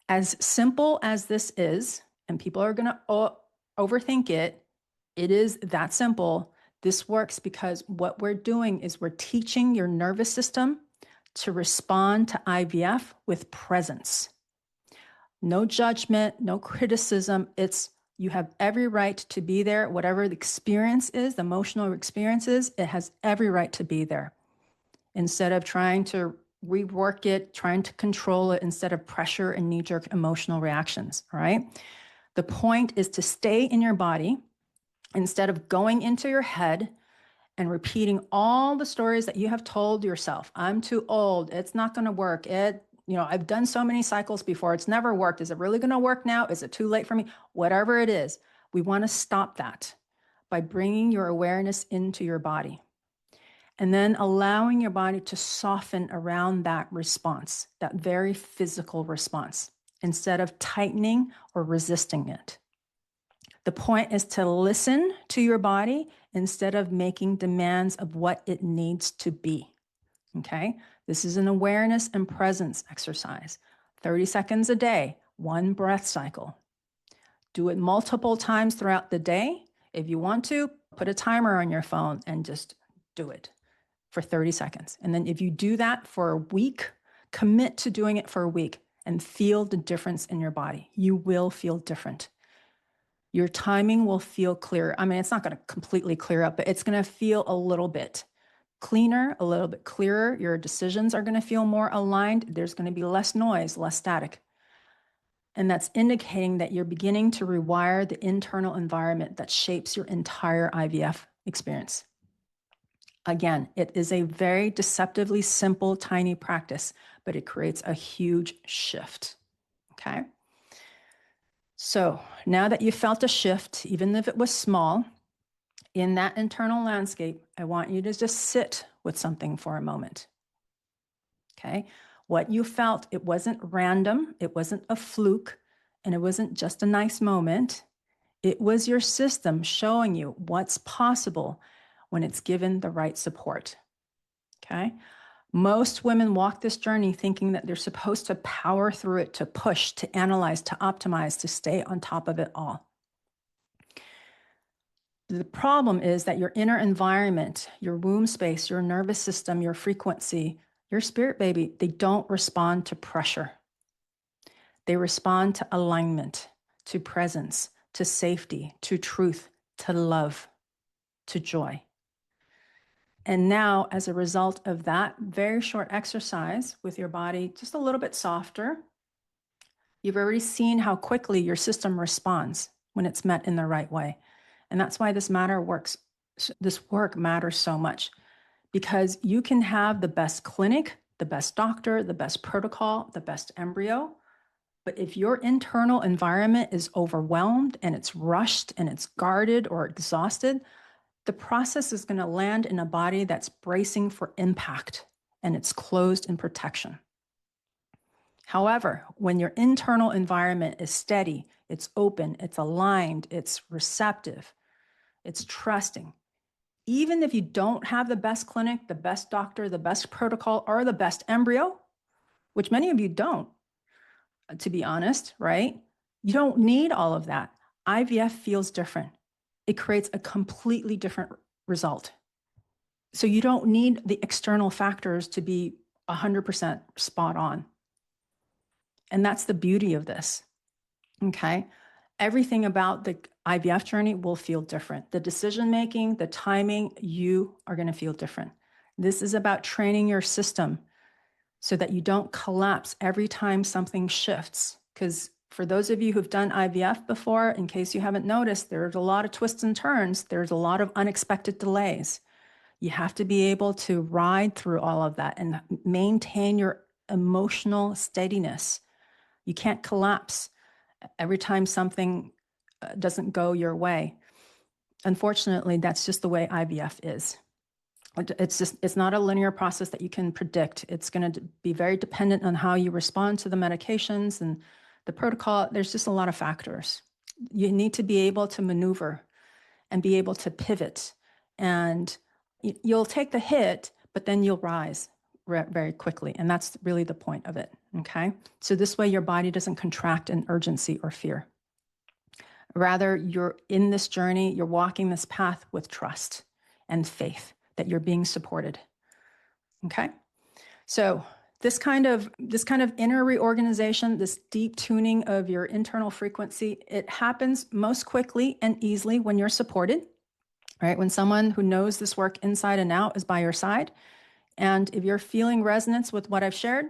As simple as this is, and people are gonna overthink it, it is that simple. This works because what we're doing is we're teaching your nervous system to respond to IVF with presence. No judgment, no criticism. You have every right to be there. Whatever the experience is, the emotional experience is, it has every right to be there. Instead of trying to rework it, trying to control it, instead of pressure and knee-jerk emotional reactions, all right? The point is to stay in your body instead of going into your head and repeating all the stories that you have told yourself. I'm too old. It's not going to work. I've done so many cycles before. It's never worked. Is it really going to work now? Is it too late for me? Whatever it is, we want to stop that by bringing your awareness into your body and then allowing your body to soften around that response, that very physical response, instead of tightening or resisting it. The point is to listen to your body instead of making demands of what it needs to be. Okay? This is an awareness and presence exercise. 30 seconds a day, one breath cycle. Do it multiple times throughout the day. If you want to, put a timer on your phone and just do it for 30 seconds. And then if you do that for a week, commit to doing it for a week and feel the difference in your body. You will feel different. Your timing will feel clearer. I mean, it's not going to completely clear up, but it's going to feel a little bit cleaner, a little bit clearer. Your decisions are going to feel more aligned. There's going to be less noise, less static. And that's indicating that you're beginning to rewire the internal environment that shapes your entire IVF experience. Again, it is a very deceptively simple, tiny practice, but it creates a huge shift. Okay? So now that you felt a shift, even if it was small, in that internal landscape, I want you to just sit with something for a moment. Okay? What you felt, it wasn't random, it wasn't a fluke, and it wasn't just a nice moment. It was your system showing you what's possible when it's given the right support. Okay? Most women walk this journey thinking that they're supposed to power through it, to push, to analyze, to optimize, to stay on top of it all. The problem is that your inner environment, your womb space, your nervous system, your frequency, your spirit baby, they don't respond to pressure. They respond to alignment, to presence, to safety, to truth, to love, to joy. And now, as a result of that very short exercise with your body just a little bit softer, you've already seen how quickly your system responds when it's met in the right way. And that's why this work matters so much, because you can have the best clinic, the best doctor, the best protocol, the best embryo. But if your internal environment is overwhelmed and it's rushed and it's guarded or exhausted, the process is going to land in a body that's bracing for impact and it's closed in protection. However, when your internal environment is steady, it's open, it's aligned, it's receptive, it's trusting. Even if you don't have the best clinic, the best doctor, the best protocol, or the best embryo, which many of you don't, to be honest, right? You don't need all of that. IVF feels different. It creates a completely different result. So you don't need the external factors to be 100% spot on. And that's the beauty of this. Okay. Everything about the IVF journey will feel different. The decision making, the timing, you are going to feel different. This is about training your system so that you don't collapse every time something shifts. Because for those of you who've done IVF before, in case you haven't noticed, there's a lot of twists and turns. There's a lot of unexpected delays. You have to be able to ride through all of that and maintain your emotional steadiness. You can't collapse every time something doesn't go your way. Unfortunately, that's just the way IVF is. It's not a linear process that you can predict. It's going to be very dependent on how you respond to the medications and the protocol. There's just a lot of factors. You need to be able to maneuver and be able to pivot. And you'll take the hit, but then you'll rise very quickly. And that's really the point of it. Okay. So this way your body doesn't contract in urgency or fear. Rather, you're in this journey, you're walking this path with trust and faith that you're being supported. Okay. So this kind of inner reorganization, this deep tuning of your internal frequency, it happens most quickly and easily when you're supported, right? When someone who knows this work inside and out is by your side. And if you're feeling resonance with what I've shared,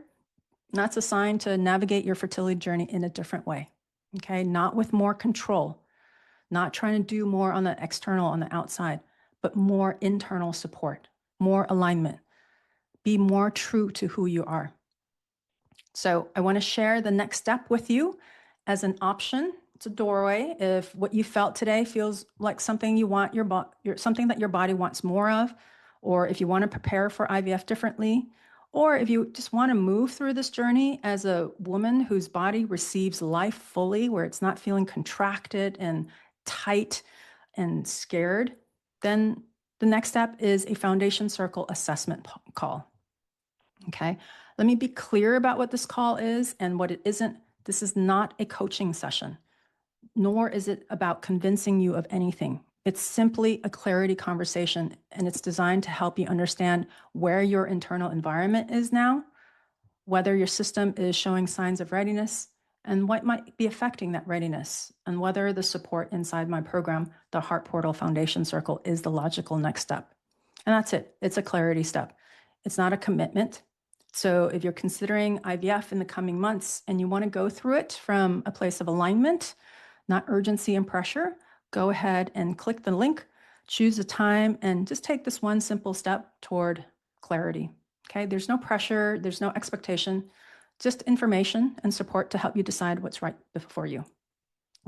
that's a sign to navigate your fertility journey in a different way. Okay. Not with more control, not trying to do more on the external, on the outside, but more internal support, more alignment. Be more true to who you are. So I want to share the next step with you as an option. It's a doorway. If what you felt today feels like something you want something that your body wants more of, or if you want to prepare for IVF differently, or if you just want to move through this journey as a woman whose body receives life fully, where it's not feeling contracted and tight and scared, then the next step is a foundation circle assessment call. Okay. Let me be clear about what this call is and what it isn't. This is not a coaching session, nor is it about convincing you of anything. It's simply a clarity conversation, and it's designed to help you understand where your internal environment is now, whether your system is showing signs of readiness, and what might be affecting that readiness, and whether the support inside my program, the Heart Portal Foundation Circle, is the logical next step. And that's it. It's a clarity step. It's not a commitment. So if you're considering IVF in the coming months and you want to go through it from a place of alignment, not urgency and pressure, go ahead and click the link, choose a time, and just take this one simple step toward clarity. Okay, there's no pressure, there's no expectation, just information and support to help you decide what's right for you.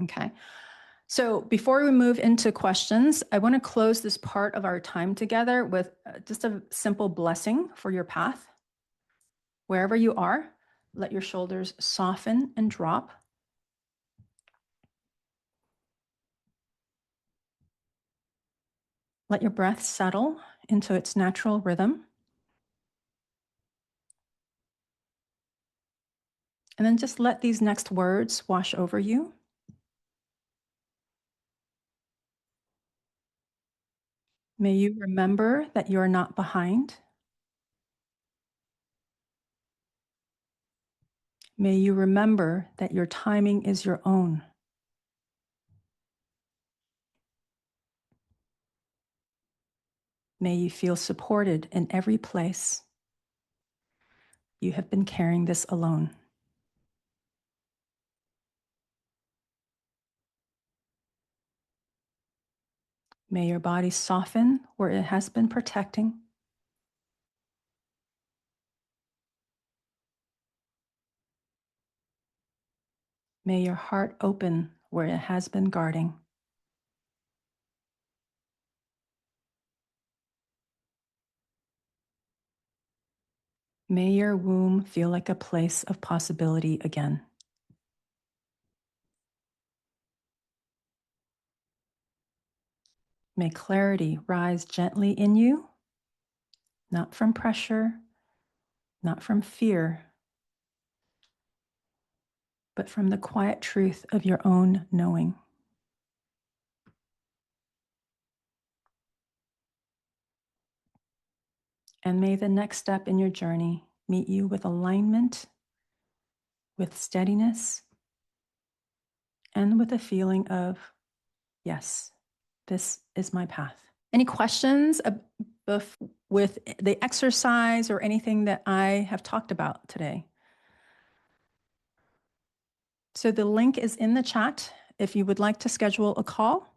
Okay. So before we move into questions, I want to close this part of our time together with just a simple blessing for your path. Wherever you are, let your shoulders soften and drop. Let your breath settle into its natural rhythm. And then just let these next words wash over you. May you remember that you are not behind. May you remember that your timing is your own. May you feel supported in every place. You have been carrying this alone. May your body soften where it has been protecting. May your heart open where it has been guarding. May your womb feel like a place of possibility again. May clarity rise gently in you, not from pressure, not from fear, but from the quiet truth of your own knowing. And may the next step in your journey meet you with alignment, with steadiness, and with a feeling of, yes, this is my path. Any questions with the exercise or anything that I have talked about today? So the link is in the chat if you would like to schedule a call.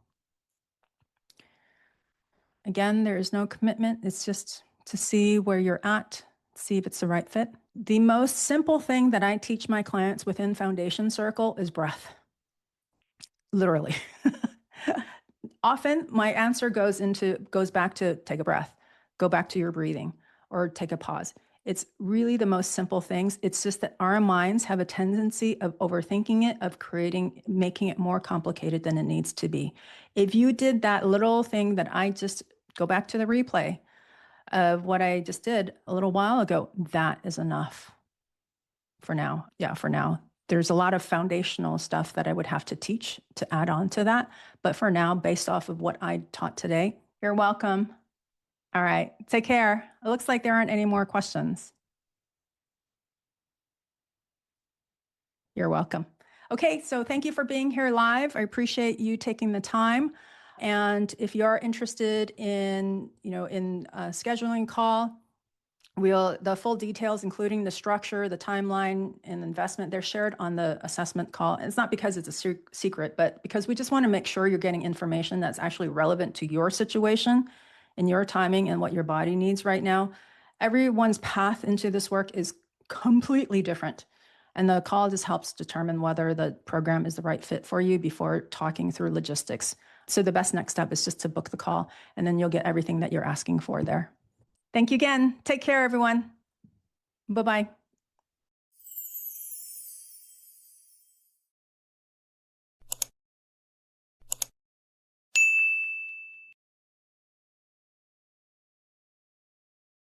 Again, there is no commitment. It's just to see where you're at, see if it's the right fit. The most simple thing that I teach my clients within Foundation Circle is breath. Literally. Often my answer goes back to take a breath, go back to your breathing, or take a pause. It's really the most simple things. It's just that our minds have a tendency of overthinking it, of making it more complicated than it needs to be. If you did that little thing that I just go back to the replay of what I just did a little while ago, that is enough for now. Yeah, for now. There's a lot of foundational stuff that I would have to teach to add on to that. But for now, based off of what I taught today, you're welcome. All right, take care. It looks like there aren't any more questions. You're welcome. Okay, so thank you for being here live. I appreciate you taking the time. And if you are interested in, a scheduling call, the full details, including the structure, the timeline, and investment, they're shared on the assessment call. And it's not because it's a secret, but because we just want to make sure you're getting information that's actually relevant to your situation and your timing and what your body needs right now. Everyone's path into this work is completely different. And the call just helps determine whether the program is the right fit for you before talking through logistics. So the best next step is just to book the call, and then you'll get everything that you're asking for there. Thank you again. Take care, everyone. Bye-bye.